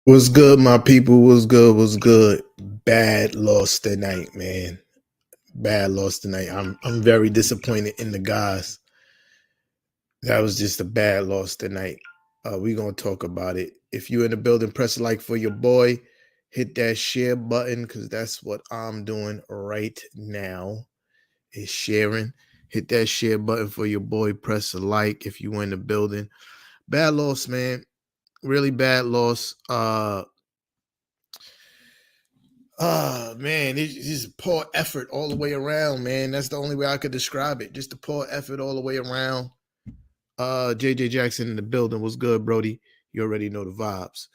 What's good, my people? What's good? What's good? Bad loss tonight, man. Bad loss tonight. I'm very disappointed in the guys. That was just a bad loss tonight. We gonna talk about it. If you in the building, press like for your boy. Hit that share button because that's what I'm doing right now. Is sharing. Hit that share button for your boy. Press a like if you in the building. Bad loss, man. Really bad loss. Man, it's just poor effort all the way around, man. That's the only way I could describe it. Just a poor effort all the way around. JJ Jackson in the building was good, Brody. You already know the vibes.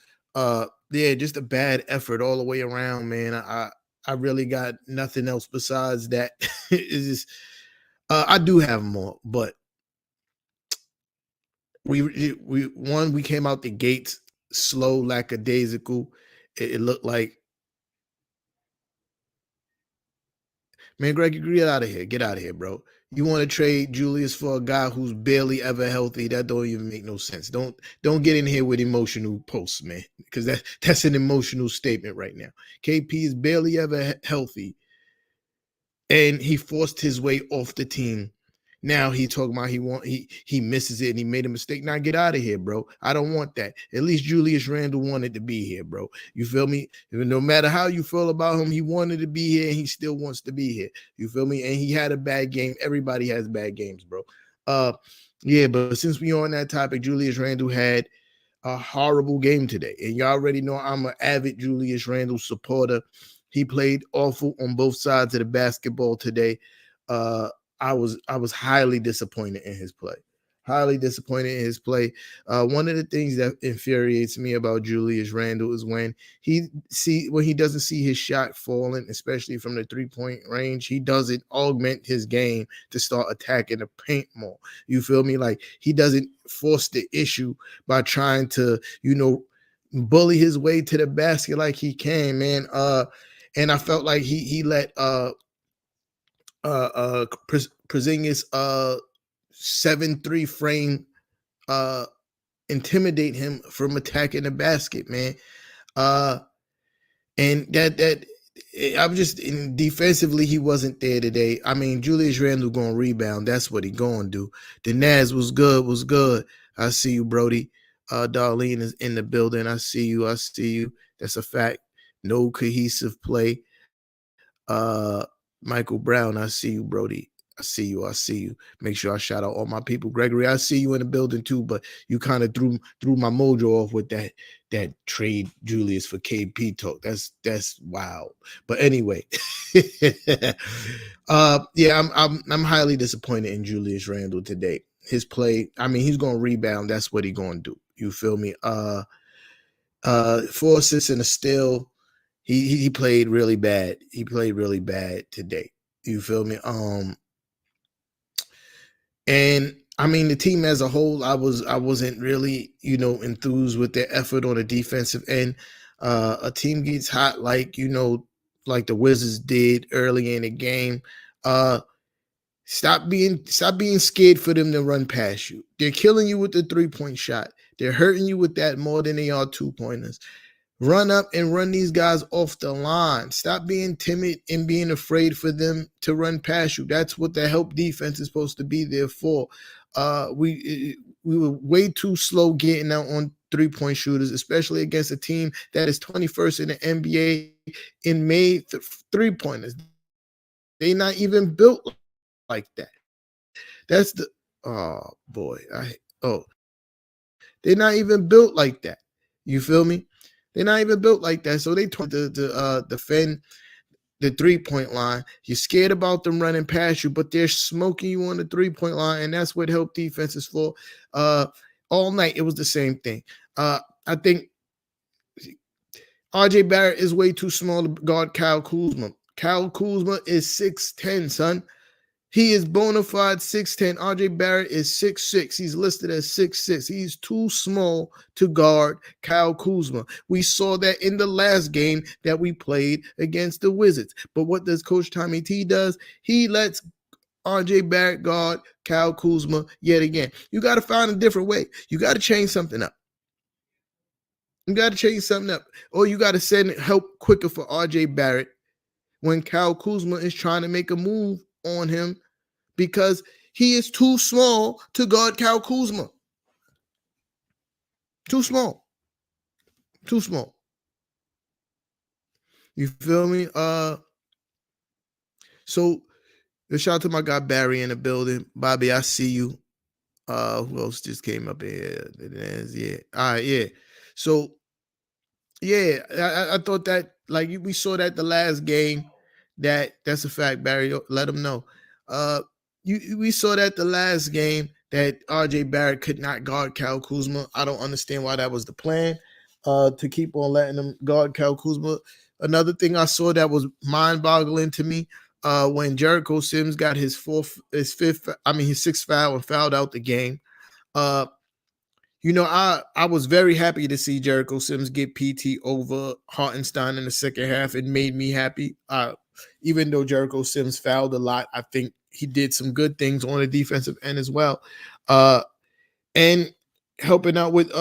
Yeah, just a bad effort all the way around, man. I really got nothing else besides that. It's just I do have more, but we came out the gates slow, lackadaisical. It looked like, man, Greg, get out of here. Get out of here, bro. You want to trade Julius for a guy who's barely ever healthy? That don't even make no sense. Don't get in here with emotional posts, man, because that's an emotional statement right now. KP is barely ever healthy, and he forced his way off the team. Now he talking about he misses it and he made a mistake. Now get out of here, bro. I don't want that. At least Julius Randle wanted to be here, bro. You feel me? No matter how you feel about him, he wanted to be here and he still wants to be here. You feel me? And he had a bad game. Everybody has bad games, bro. Yeah, but since we on that topic, Julius Randle had a horrible game today. And you already know I'm an avid Julius Randle supporter. He played awful on both sides of the basketball today. I was highly disappointed in his play. Highly disappointed in his play. One of the things that infuriates me about Julius Randle is when he doesn't see his shot falling, especially from the 3-point range. He doesn't augment his game to start attacking the paint more. You feel me? Like he doesn't force the issue by trying to, bully his way to the basket like he can, man. And I felt like he let Porzingis 7-3 frame intimidate him from attacking the basket, man. And that I'm just defensively he wasn't there today. I mean, Julius Randle gonna rebound. That's what he gonna do. The Naz was good. Was good. I see you, Brody. Darlene is in the building. I see you. I see you. That's a fact. No cohesive play. Michael Brown, I see you, Brody. I see you. I see you. Make sure I shout out all my people. Gregory, I see you in the building too, but you kind of threw my mojo off with that trade Julius for KP talk. That's wild. But anyway, yeah, I'm highly disappointed in Julius Randle today. His play, I mean, he's gonna rebound. That's what he's gonna do. You feel me? 4 assists and a steal. He played really bad. He played really bad today. You feel me? And I mean the team as a whole, I wasn't really, enthused with their effort on the defensive end. A team gets hot like like the Wizards did early in the game. Stop being scared for them to run past you. They're killing you with the 3-point shot. They're hurting you with that more than they are 2-pointers. Run up and run these guys off the line. Stop being timid and being afraid for them to run past you. That's what the help defense is supposed to be there for. We were way too slow getting out on 3-point shooters, especially against a team that is 21st in the NBA in made 3-pointers. They not even built like that. That's the boy. They're not even built like that. You feel me? They're not even built like that. So they try to defend the 3-point line. You're scared about them running past you, but they're smoking you on the 3-point line, and that's what help defense is for. All night it was the same thing. I think RJ Barrett is way too small to guard Kyle Kuzma. Kyle Kuzma is 6'10", son. He is bona fide 6'10". RJ Barrett is 6'6". He's listed as 6'6". He's too small to guard Kyle Kuzma. We saw that in the last game that we played against the Wizards. But what does Coach Tommy T does? He lets RJ Barrett guard Kyle Kuzma yet again. You got to find a different way. You got to change something up. You got to change something up. Or you got to send help quicker for RJ Barrett when Kyle Kuzma is trying to make a move on him because he is too small to guard Kyle Kuzma. Too small. Too small. You feel me? So shout out to my guy Barry in the building. Bobby, I see you. Who else just came up here? Yeah. All right, yeah. So yeah, I thought that like we saw that the last game. That's a fact, Barry. Let them know. Uh, we saw that the last game that RJ Barrett could not guard Cal Kuzma. I don't understand why that was the plan. To keep on letting him guard Cal Kuzma. Another thing I saw that was mind-boggling to me. When Jericho Sims got his sixth foul and fouled out the game. Uh, I was very happy to see Jericho Sims get PT over Hartenstein in the second half. It made me happy. Even though Jericho Sims fouled a lot, I think he did some good things on the defensive end as well. And helping out with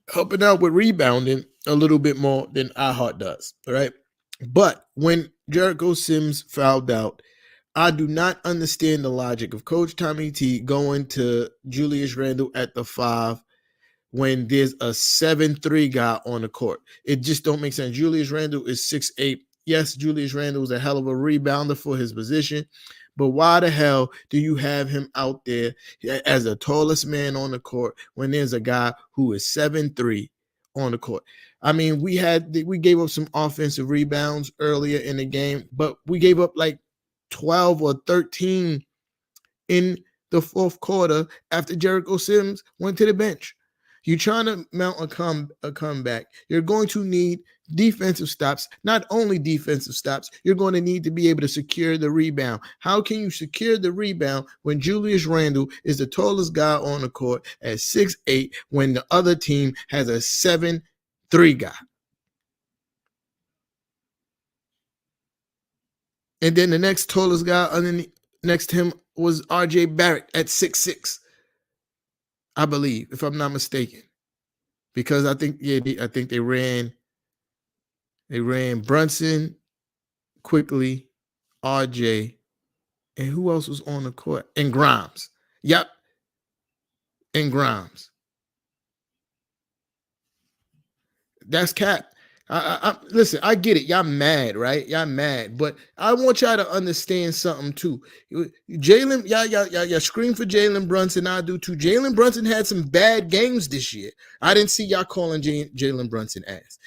helping out with rebounding a little bit more than iHeart does. All right. But when Jericho Sims fouled out, I do not understand the logic of Coach Tommy T going to Julius Randle at the 5 when there's a 7'3" guy on the court. It just don't make sense. Julius Randle is 6'8". Yes, Julius Randle is a hell of a rebounder for his position, but why the hell do you have him out there as the tallest man on the court when there's a guy who is 7'3" on the court? I mean, we gave up some offensive rebounds earlier in the game, but we gave up like 12 or 13 in the fourth quarter after Jericho Sims went to the bench. You're trying to mount a comeback. You're going to need defensive stops. Not only defensive stops, you're going to need to be able to secure the rebound. How can you secure the rebound when Julius Randle is the tallest guy on the court at 6'8" when the other team has a 7'3" guy? And then the next tallest guy next to him was RJ Barrett at 6'6", I believe, if I'm not mistaken. Because I think they ran Brunson, quickly, RJ, and who else was on the court? And Grimes. Yep. And Grimes. That's cap. Listen, I get it. Y'all mad, right? Y'all mad, but I want y'all to understand something too. Jalen, y'all scream for Jalen Brunson. I do too. Jalen Brunson had some bad games this year. I didn't see y'all calling Jalen Brunson ass.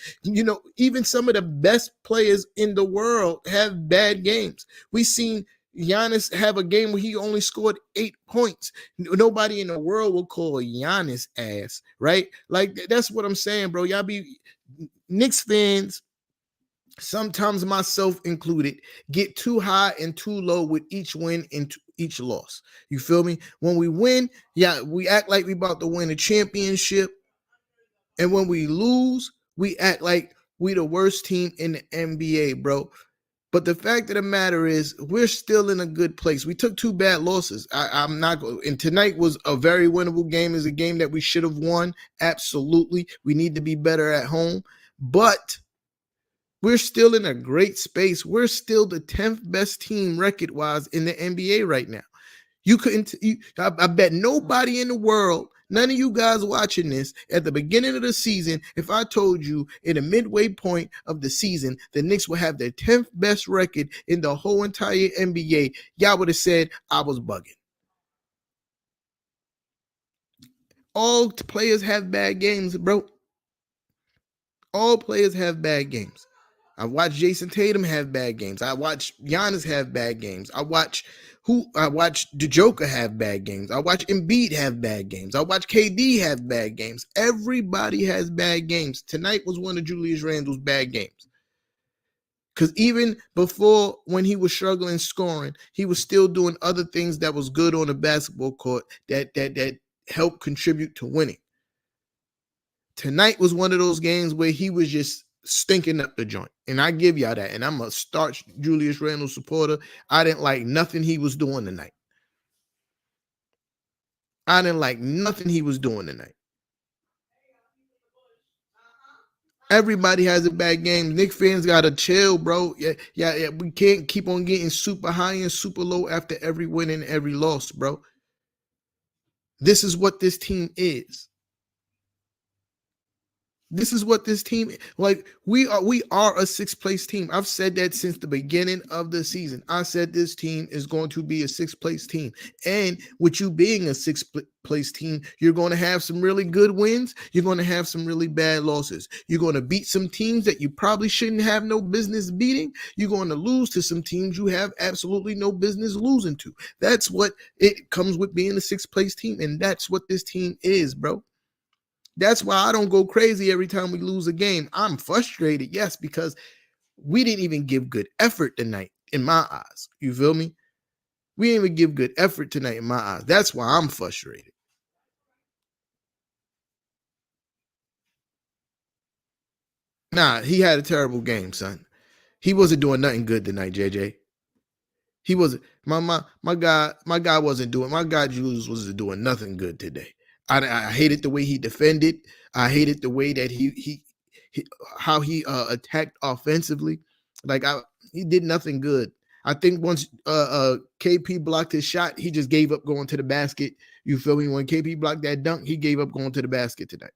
Even some of the best players in the world have bad games. We seen Giannis have a game where he only scored 8 points. Nobody in the world will call Giannis ass, right? Like that's what I'm saying, bro. Y'all be Knicks fans, sometimes myself included, get too high and too low with each win and each loss. You feel me? When we win, yeah, we act like we about to win a championship. And when we lose, we act like we the worst team in the NBA, bro. But the fact of the matter is, we're still in a good place. We took 2 bad losses. I'm not going. And tonight was a very winnable game. It's a game that we should have won. Absolutely, we need to be better at home. But we're still in a great space. We're still the 10th best team record-wise in the NBA right now. You couldn't. I bet nobody in the world, none of you guys watching this at the beginning of the season, if I told you in a midway point of the season, the Knicks will have their 10th best record in the whole entire NBA, y'all would have said I was bugging. All players have bad games, bro. All players have bad games. I watched Jason Tatum have bad games. I watched Giannis have bad games. I watched the Joker have bad games. I watched Embiid have bad games. I watched KD have bad games. Everybody has bad games. Tonight was one of Julius Randle's bad games. Because even before, when he was struggling scoring, he was still doing other things that was good on the basketball court that helped contribute to winning. Tonight was one of those games where he was just stinking up the joint. And I give y'all that. And I'm a starch Julius Randle supporter. I didn't like nothing he was doing tonight. I didn't like nothing he was doing tonight. Everybody has a bad game. Knicks fans gotta chill, bro. Yeah. We can't keep on getting super high and super low after every win and every loss, bro. This is what this team is. This is what this team like. We are a sixth place team. I've said that since the beginning of the season. I said this team is going to be a sixth place team. And with you being a sixth place team, you're going to have some really good wins. You're going to have some really bad losses. You're going to beat some teams that you probably shouldn't have no business beating. You're going to lose to some teams you have absolutely no business losing to. That's what it comes with being a sixth place team. And that's what this team is, bro. That's why I don't go crazy every time we lose a game. I'm frustrated, yes, because we didn't even give good effort tonight in my eyes. You feel me? We didn't even give good effort tonight in my eyes. That's why I'm frustrated. Nah, he had a terrible game, son. He wasn't doing nothing good tonight, JJ. He wasn't my guy wasn't doing my guy Julius wasn't doing nothing good today. I hated the way he defended. I hated the way that he how he attacked offensively. Like he did nothing good. I think once KP blocked his shot, he just gave up going to the basket. You feel me? When KP blocked that dunk, he gave up going to the basket tonight.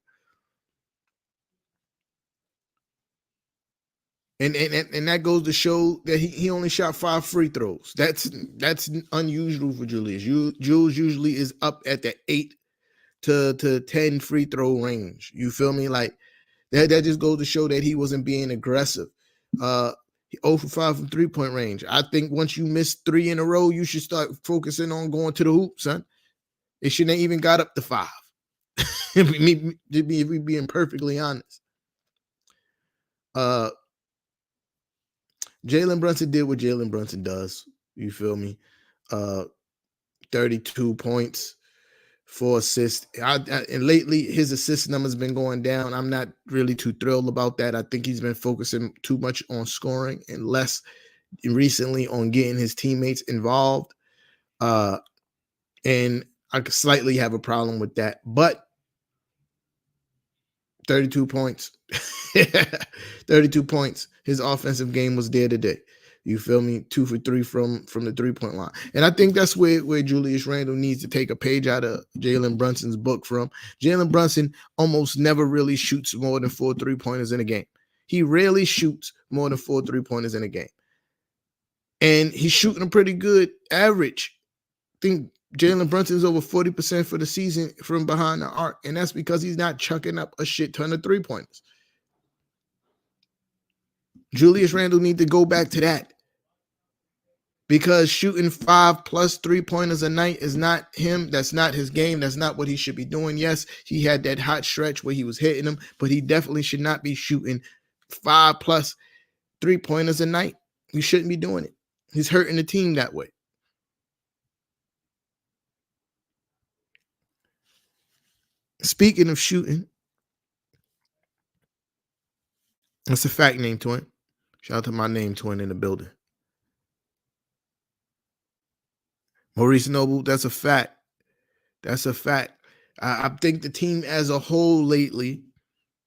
And that goes to show that he only shot 5 free throws. That's unusual for Julius. Jules usually is up at the 8 to 10 free throw range. You feel me? Like that just goes to show that he wasn't being aggressive. 0 for 5 from 3-point range. I think once you miss 3 in a row, you should start focusing on going to the hoop, son. It shouldn't have even got up to 5. If we being perfectly honest. Jalen Brunson did what Jalen Brunson does. You feel me? 32 points, 4 assists. And lately, his assist numbers been going down. I'm not really too thrilled about that. I think he's been focusing too much on scoring and less recently on getting his teammates involved. And I slightly have a problem with that. But 32 points. 32 points. His offensive game was there today. You feel me? 2 for 3 from the 3-point line. And I think that's where Julius Randle needs to take a page out of Jalen Brunson's book from. Jalen Brunson almost never really shoots more than 4 3-pointers in a game. He rarely shoots more than 4 3-pointers in a game. And he's shooting a pretty good average. I think Jalen Brunson's over 40% for the season from behind the arc. And that's because he's not chucking up a shit ton of 3-pointers. Julius Randle needs to go back to that. Because shooting 5+ 3-pointers a night is not him. That's not his game. That's not what he should be doing. Yes, he had that hot stretch where he was hitting them, but he definitely should not be shooting 5+ 3-pointers a night. He shouldn't be doing it. He's hurting the team that way. Speaking of shooting, that's a fact, name twin. Shout out to my name twin in the building. Maurice Noble, that's a fact. That's a fact. I think the team as a whole lately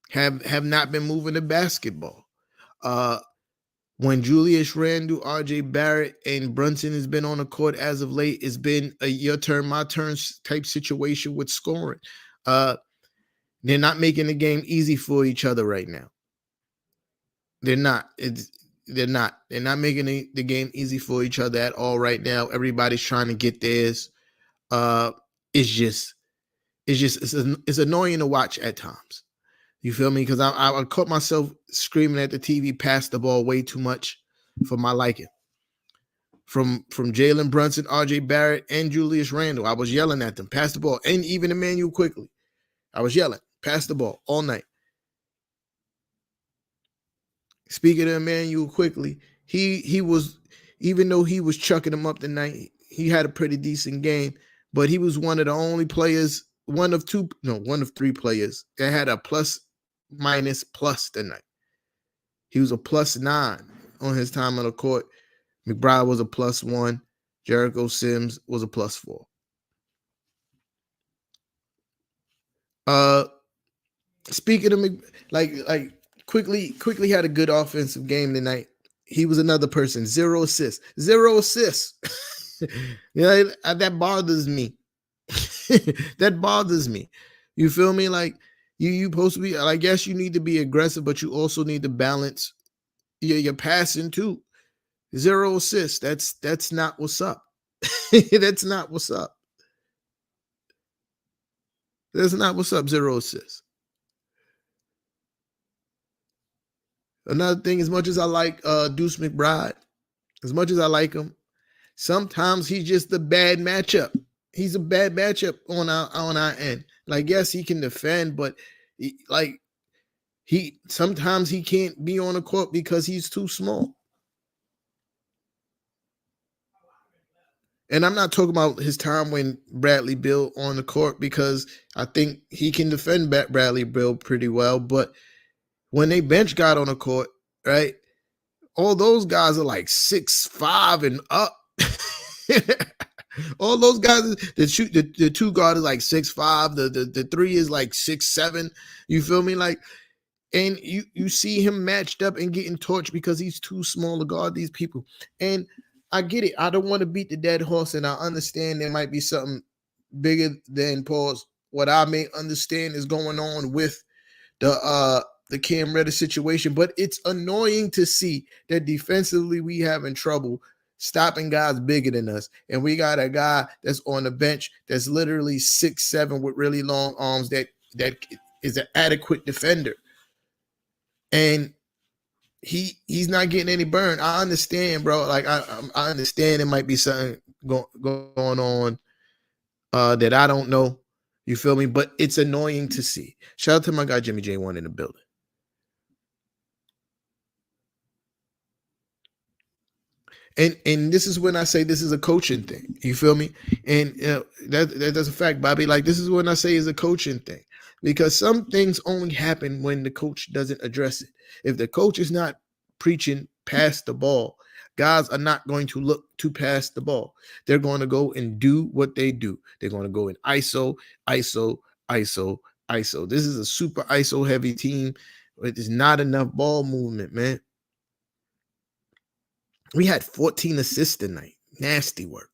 have not been moving the basketball. When Julius Randle, RJ Barrett, and Brunson has been on the court as of late, it's been a your turn, my turn type situation with scoring. They're not making the game easy for each other right now. They're not. They're not. They're not making the game easy for each other at all right now. Everybody's trying to get theirs. It's annoying to watch at times. You feel me? Because I caught myself screaming at the TV, pass the ball way too much for my liking. From Jalen Brunson, RJ Barrett, and Julius Randle, I was yelling at them, pass the ball, and even Emmanuel Quickly. I was yelling, pass the ball all night. Speaking of Emmanuel Quickly, he was, even though he was chucking him up tonight, he had a pretty decent game, but he was one of the only players, one of 3 players that had a plus minus plus tonight. He was a +9 on his time on the court. McBride was a +1. Jericho Sims was a +4. Speaking of like quickly had a good offensive game tonight. He was another person. 0 assists. 0 assists. Yeah, that bothers me. That bothers me. You feel me? Like you supposed to be like, yes, you need to be aggressive, but you also need to balance your passing too. 0 assists. That's not what's up. That's not what's up. That's not what's up. 0 assists. Another thing, as much as I like Deuce McBride, as much as I like him, sometimes he's just a bad matchup. He's a bad matchup on our end. Like, yes, he can defend, but he sometimes he can't be on the court because he's too small. And I'm not talking about his time when Bradley Beal on the court, because I think he can defend Bradley Beal pretty well. But when they bench got on the court, right? All those guys are like 6'5" and up. All those guys that shoot the two guard is like 6'5", the three is like 6'7". You feel me? Like, and you see him matched up and getting torched because he's too small to guard these people. And I get it. I don't want to beat the dead horse, and I understand there might be something bigger than pause. What I may understand is going on with the Cam Reddish situation, but it's annoying to see that defensively we having trouble stopping guys bigger than us, and we got a guy that's on the bench that's literally 6'7" with really long arms that is an adequate defender, and he's not getting any burn. I understand, bro. Like I understand it might be something going on that I don't know. You feel me? But it's annoying to see. Shout out to my guy Jimmy J1 in the building. And this is when I say this is a coaching thing. You feel me? And that's a fact, Bobby. Like, this is when I say it's a coaching thing, because some things only happen when the coach doesn't address it. If the coach is not preaching pass the ball, guys are not going to look to pass the ball. They're going to go and do what they do. They're going to go in ISO, ISO, ISO, ISO. This is a super ISO heavy team. There's not enough ball movement, man. We had 14 assists tonight. Nasty work.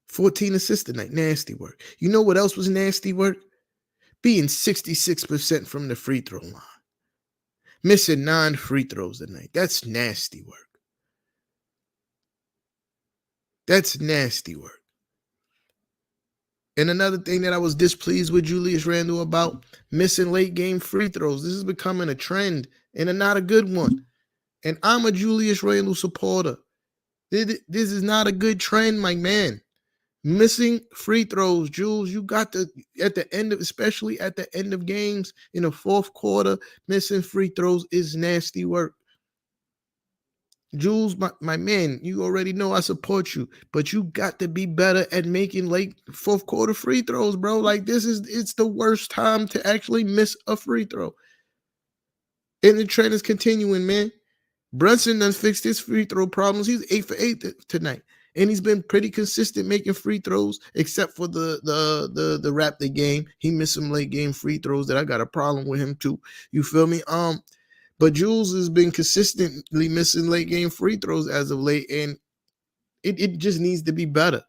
14 assists tonight. Nasty work. You know what else was nasty work? Being 66% from the free throw line. Missing 9 free throws tonight. That's nasty work. That's nasty work. And another thing that I was displeased with Julius Randle about, missing late game free throws. This is becoming a trend and not a good one. And I'm a Julius Randle supporter. This is not a good trend, my man. Missing free throws, Jules. You got to, at the end of, especially at the end of games in the fourth quarter, missing free throws is nasty work. Jules, my man, you already know I support you, but you got to be better at making late fourth quarter free throws, bro. Like, it's the worst time to actually miss a free throw. And the trend is continuing, man. Brunson done fixed his free throw problems. He's 8 for 8 tonight. And he's been pretty consistent making free throws, except for the Raptor game. He missed some late game free throws that I got a problem with him too. You feel me? But Jules has been consistently missing late game free throws as of late, and it just needs to be better.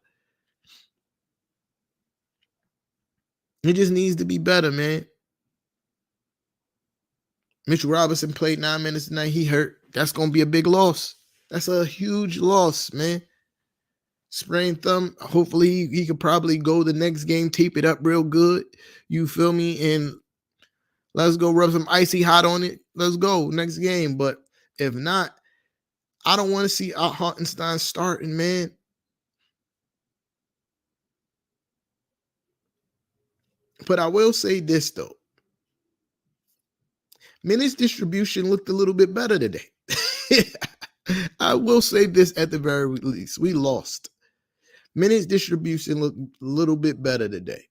It just needs to be better, man. Mitchell Robinson played 9 minutes tonight. He hurt. That's going to be a big loss. That's a huge loss, man. Sprained thumb. Hopefully he could probably go the next game, tape it up real good. You feel me? And let's go rub some icy hot on it. Let's go next game. But if not, I don't want to see Hartenstein starting, man. But I will say this, though. Minutes distribution looked a little bit better today. I will say this at the very least. We lost. Minutes distribution looked a little bit better today.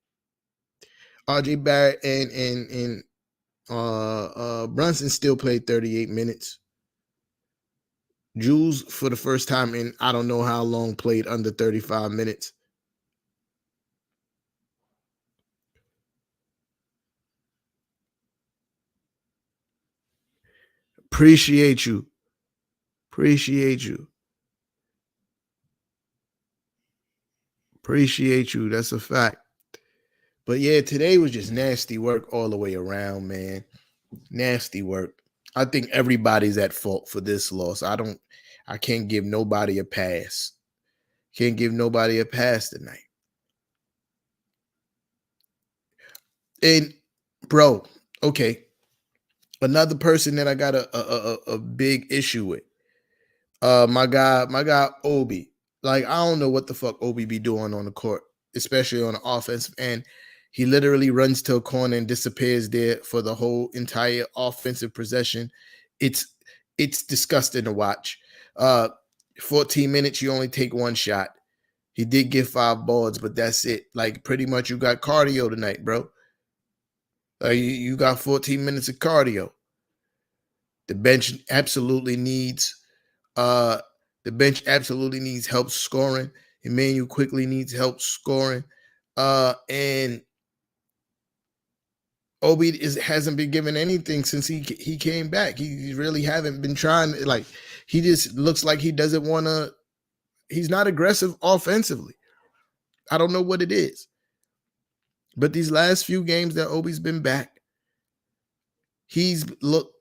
RJ Barrett and Brunson still played 38 minutes. Jules, for the first time in I don't know how long, played under 35 minutes. Appreciate you. Appreciate you. Appreciate you. That's a fact. But yeah, today was just nasty work all the way around, man. Nasty work. I think everybody's at fault for this loss. I can't give nobody a pass. Can't give nobody a pass tonight. And bro, okay. Another person that I got a big issue with. My guy Obi. Like, I don't know what the fuck Obi be doing on the court, especially on the offensive end. He literally runs to a corner and disappears there for the whole entire offensive possession. It's it's disgusting to watch. Uh 14 minutes, you only take one shot. He did get 5 boards, but that's it. Like, pretty much you got cardio tonight, bro. You got 14 minutes of cardio. The bench absolutely needs uh the bench absolutely needs help scoring. Emmanuel quickly needs help scoring. And Obi hasn't been given anything since he came back. He really haven't been trying. Like, he just looks like he doesn't want to. He's not aggressive offensively. I don't know what it is, but these last few games that Obi's been back, he's looked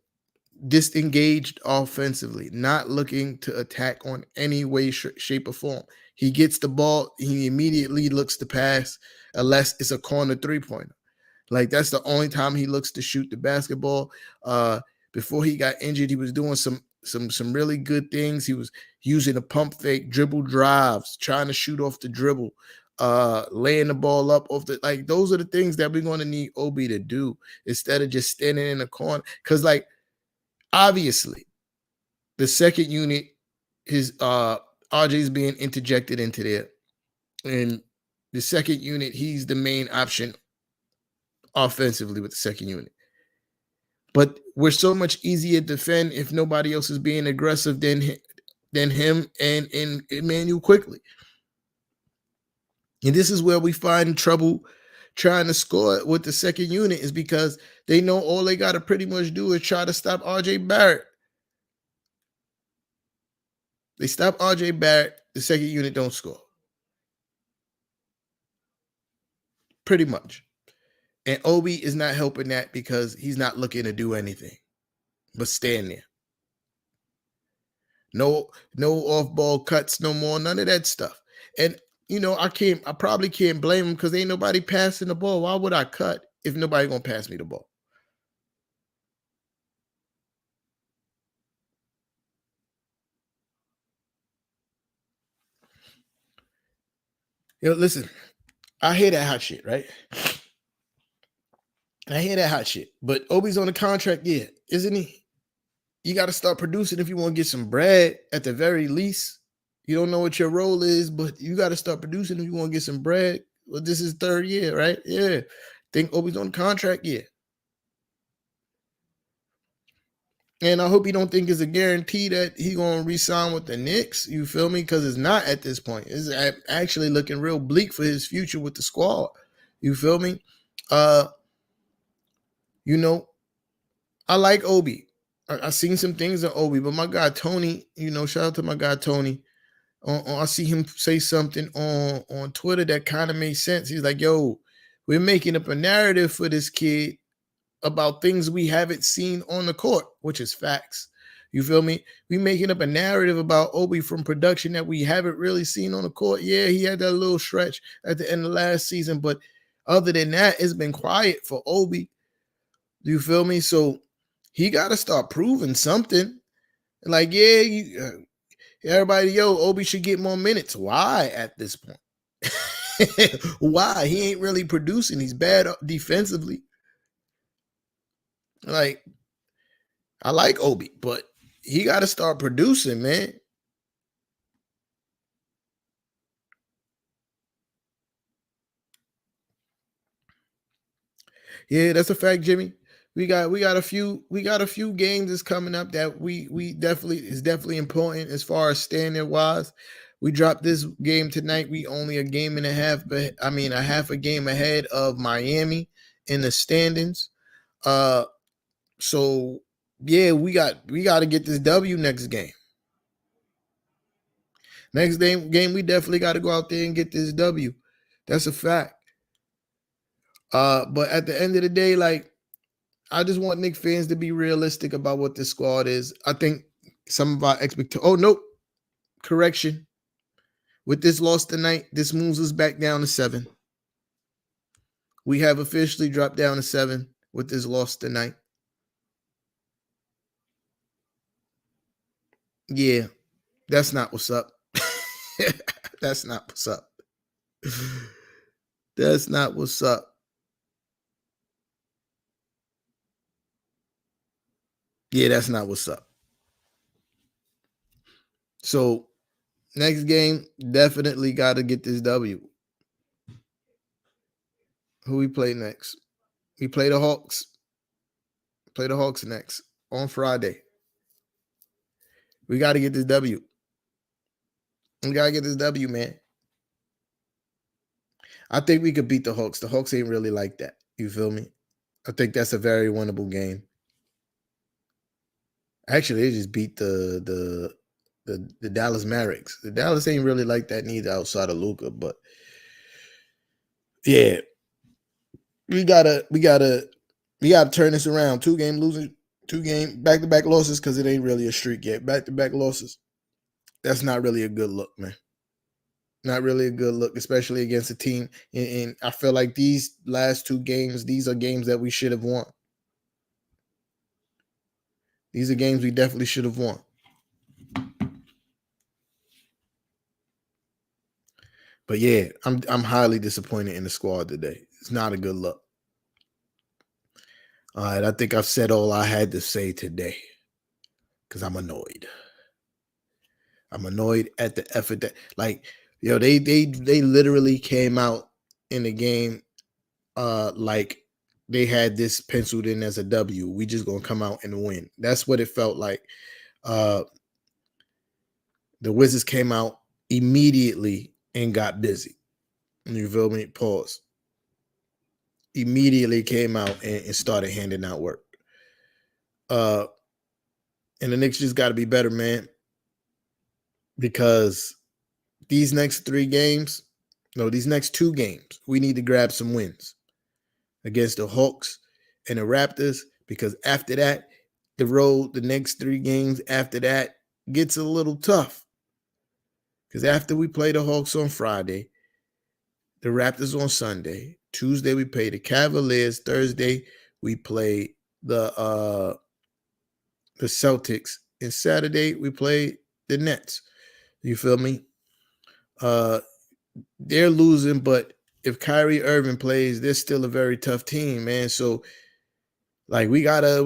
disengaged offensively, not looking to attack on any way, shape, or form. He gets the ball, he immediately looks to pass, unless it's a corner 3-pointer. Like, that's the only time he looks to shoot the basketball. Before he got injured, he was doing some really good things. He was using a pump fake, dribble drives, trying to shoot off the dribble, laying the ball up off the, like, those are the things that we're going to need Obi to do instead of just standing in the corner. Because, like, obviously, the second unit, his RJ's being interjected into there. And the second unit, he's the main option offensively with the second unit. But we're so much easier to defend if nobody else is being aggressive than him and Emmanuel quickly. And this is where we find trouble trying to score with the second unit, is because they know all they got to pretty much do is try to stop RJ Barrett. They stop RJ Barrett, the second unit don't score. Pretty much. And Obi is not helping that because he's not looking to do anything but stand there. No off-ball cuts no more, none of that stuff. And I probably can't blame him because ain't nobody passing the ball. Why would I cut if nobody gonna pass me the ball? Listen, I hear that hot shit, right? I hear that hot shit. But Obi's on a contract, yeah, isn't he? You got to start producing if you want to get some bread at the very least. You don't know what your role is, but you got to start producing if you want to get some bread. Well, this is third year, right? Yeah. Think Obi's on contract, yeah. And I hope you don't think it's a guarantee that he gonna re-sign with the Knicks. You feel me? Because it's not at this point. It's actually looking real bleak for his future with the squad. You feel me? I like Obi. I seen some things in Obi, but my guy Tony, shout out to my guy Tony. I see him say something on Twitter that kind of made sense. He's like, "Yo, we're making up a narrative for this kid about things we haven't seen on the court," which is facts. You feel me? We making up a narrative about Obi from production that we haven't really seen on the court. Yeah, he had that little stretch at the end of last season, but other than that, it's been quiet for Obi. You feel me? So he got to start proving something. Like, yeah, everybody, Obi should get more minutes. Why at this point? Why? He ain't really producing. He's bad defensively. Like, I like Obi, but he got to start producing, man. Yeah, that's a fact, Jimmy. We got a few games that's coming up that we definitely important as far as standing wise. We dropped this game tonight. We only a game and a half, but a half a game ahead of Miami in the standings. So Yeah, we got to get this W next game. Next game, we definitely got to go out there and get this W. That's a fact. But at the end of the day, like, I just want Knicks fans to be realistic about what this squad is. I think some of our expectations. Oh nope, correction. With this loss tonight, this moves us back down to 7. We have officially dropped down to 7 with this loss tonight. Yeah, that's not what's up. That's not what's up. That's not what's up. Yeah, that's not what's up. So next game, definitely got to get this W. Who we play next? We play the Hawks. Play the Hawks next on Friday. We got to get this W. We got to get this W, man. I think we could beat the Hawks. The Hawks ain't really like that. You feel me? I think that's a very winnable game. Actually, they just beat the Dallas Mavericks. The Dallas ain't really like that neither outside of Luka, but yeah, we gotta turn this around. 2-game losing, 2-game back-to-back losses because it ain't really a streak yet. Back-to-back losses. That's not really a good look, man. Not really a good look, especially against a team. And I feel like these last 2 games, these are games that we should have won. These are games we definitely should have won. But yeah, I'm highly disappointed in the squad today. It's not a good look. All right, I think I've said all I had to say today because I'm annoyed. I'm annoyed at the effort that, like, yo, they literally came out in the game like they had this penciled in as a W. We just gonna come out and win. That's what it felt like. The Wizards came out immediately and got busy. You feel me? Pause. Immediately came out and started handing out work. And the Knicks just got to be better, man, because these next 3 games, no, these next 2 games, we need to grab some wins against the Hawks and the Raptors, because after that, the next 3 games after that gets a little tough. Because after we play the Hawks on Friday, the Raptors on Sunday, Tuesday we play the Cavaliers, Thursday we play the Celtics, and Saturday we play the Nets. You feel me? They're losing, but if Kyrie Irving plays, they're still a very tough team, man. So, like, we gotta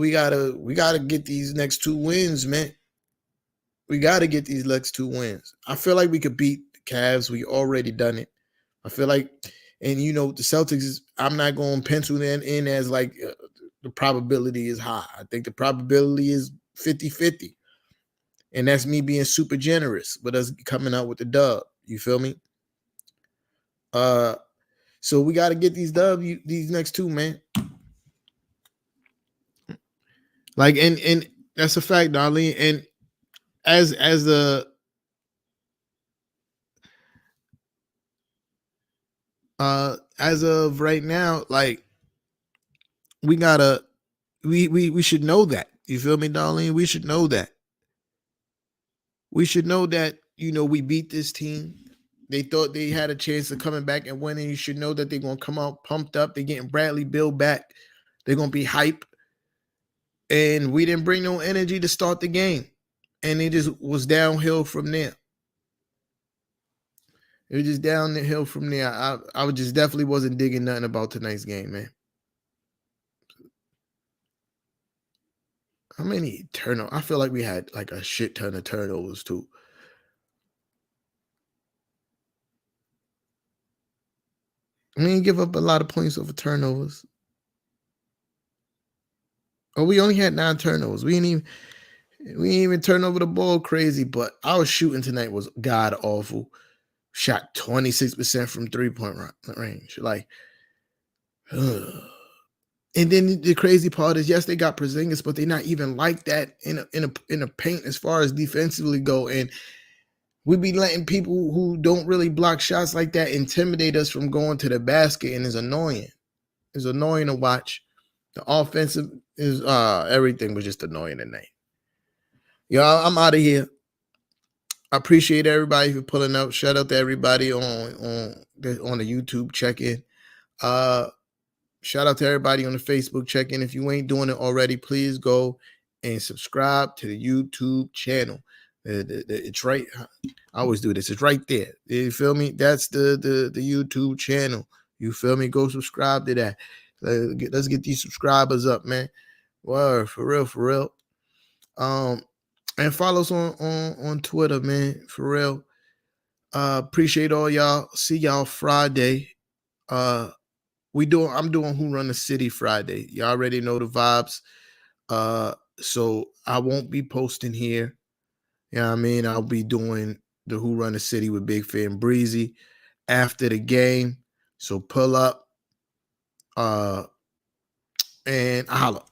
get these next 2 wins, man. We gotta get these next 2 wins. I feel like we could beat the Cavs. We already done it. I feel like, and you know, the Celtics I'm not going to pencil them in as like the probability is high. I think the probability is 50-50. And that's me being super generous with us coming out with the dub. You feel me? So we got to get these next 2, man. Like, and that's a fact, Darlene. And as of right now, like, we should know that. You feel me, Darlene? We should know that. We should know that, you know, we beat this team. They thought they had a chance of coming back and winning. You should know that they're going to come out pumped up. They're getting Bradley Beal back. They're going to be hype. And we didn't bring no energy to start the game. And it just was downhill from there. It was just down the hill from there. I just definitely wasn't digging nothing about tonight's game, man. How many turnovers? I feel like we had like a shit ton of turnovers too. We didn't give up a lot of points over turnovers. Oh, we only had 9 turnovers. We didn't even turn over the ball crazy, but our shooting tonight was god awful. Shot 26% from 3-point range. Like, and And then the crazy part is, yes, they got Porzingis, but they're not even like that in a paint as far as defensively go. And we be letting people who don't really block shots like that intimidate us from going to the basket, and it's annoying. It's annoying to watch. The offensive is everything was just annoying tonight. Y'all, I'm out of here. I appreciate everybody for pulling up. Shout out to everybody on the YouTube check-in. Shout out to everybody on the Facebook check-in. If you ain't doing it already, please go and subscribe to the YouTube channel. It's right. I always do this. It's right there. You feel me? That's the YouTube channel. You feel me? Go subscribe to that. Let's get these subscribers up, man. Word, for real, for real. And follow us on Twitter, man. For real. Appreciate all y'all. See y'all Friday. I'm doing Who Run the City Friday. Y'all already know the vibes. So I won't be posting here. You know what I mean? I'll be doing the Who Run the City with Big Fan Breezy after the game. So pull up and holla.